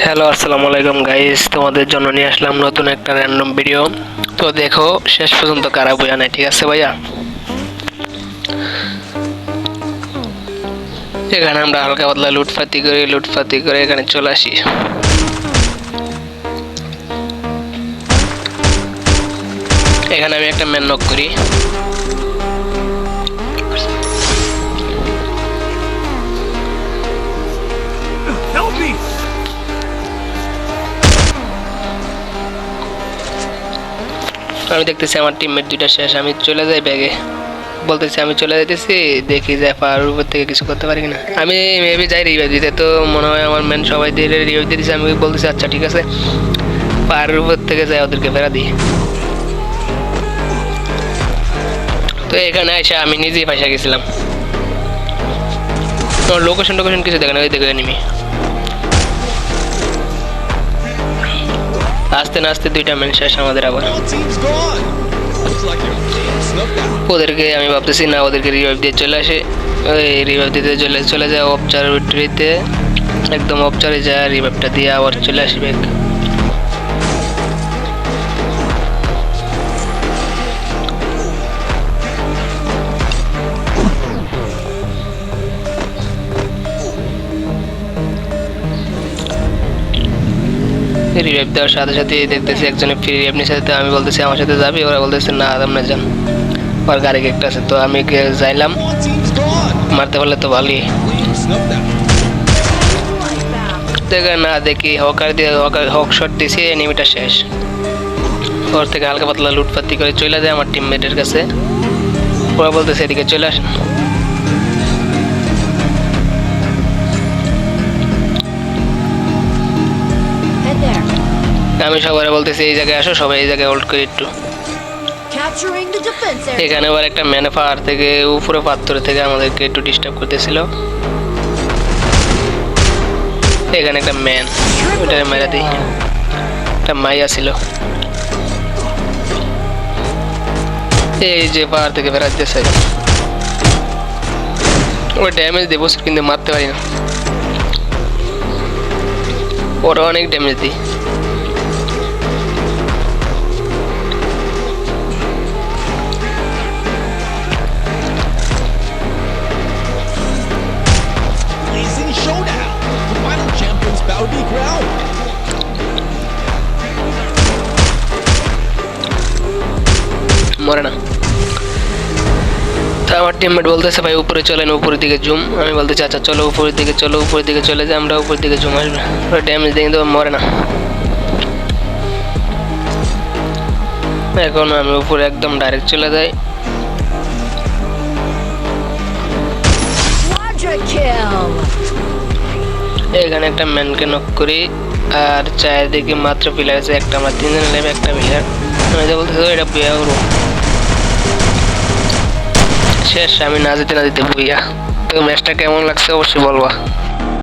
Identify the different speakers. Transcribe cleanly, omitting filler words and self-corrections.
Speaker 1: Hello আসসালামু আলাইকুম guys, তোমাদের জন্য নিয়ে আসলাম নতুন একটা র্যান্ডম ভিডিও। তো দেখো শেষ পর্যন্ত কারা বইয়া নাই, ঠিক আছে ভাইয়া? এখানে আমরা হালকা পাতলা লুটপাতি করে এখানে চলে আসি। এখানে আমি একটা ম্যান নক করি। আমি দেখতেছি আমার টিমমেট দুইটা শেষ, আমি চলে যাই ব্যাগে, বলতেছি আমি চলে যাইতেছি, দেখি যে পাহাড়ের উপর থেকে কিছু করতে পারি কিনা। আমি মেবি যাই রিভাইভ দিতে, তো মনে হয় আমার ম্যান সবাই দিয়ে রিভাইভ দিয়ে দিচ্ছে। আমি বলতেছি আচ্ছা ঠিক আছে, পাহাড়ের উপর থেকে যাই ওদেরকে ফেরা দিই। তো এখানে এসে আমি নিজেই ফাঁসা গেছিলাম। লোকেশন কিছু দেখে না, ওই দেখে এনিমি। আস্তে না আস্তে দুইটা ম্যান শেষ আমাদের। আবার ওদেরকে আমি ভাবতেছি না, ওদেরকে রিভাইভ দিয়ে চলে আসে, ওই রিভাইভ দিতে চলে যায় অবজারভেটরিতে, একদম অবজারে যায় রিভাইভটা দিয়ে আবার চলে আসবে। রিভাইভ দেওয়ার সাথে সাথে দেখতেছি একজনে ফ্রি রিভাইভ নিচ্ছে, আমি বলতেছি আমার সাথে যাবি, ওরা বলতেছে না আমরা যান, ওর গাড়ি একটা আছে। তো আমি যাইলাম, মারতে পারলে তো ভালোই। দেখে না দেখি হক শট দিছি, এনিমিটা শেষ। ওর থেকে হালকা পাতলা লুটপাতি করে চলে যায় আমার টিমমেটের কাছে। ওরা বলতেছে এদিকে চলে আসেন। আমি সবাই বলতেছি এই জায়গায় আসো, সবাই এই জায়গায় হোল্ড করি একটু। এখানে আবার একটা ম্যানে পাহাড় থেকে উপরে পাথর থেকে আমাদেরকে একটু ডিস্টার্ব করতেছিল। এখানে একটা ম্যান, ওটা মেরা দিই, একটা মাইয়া ছিল। এই যে পাহাড় থেকে বেড়াতেছে, ওর ড্যামেজ দেবো কিন্তু মারতে পারি না, ওরা অনেক ড্যামেজ দিই। মরে না। তো আমার টিমমেট বলতেছে ভাই উপরে চলেন, উপরের দিকে জুম। আমি বলতেছি আচ্ছা চলো উপরের দিকে চলে যাই আমরা, উপরের দিকে জুম আসবে। ওরা ড্যামেজ দিয়ে কিন্তু মরে না। এখন আমি উপরে একদম ডাইরেক্ট চলে যাই। এখানে একটা ম্যানকে নক করি, আর চারিদিকে মাত্র প্লেয়ার আছে একটা, আমার তিনজন লেবে একটা প্লেয়ার। আমি তো বলতেছি এটা বিয়া করবো শেষ। আমি না যেতে বইয়া। তো ম্যাচটা কেমন লাগছে অবশ্যই বলবা।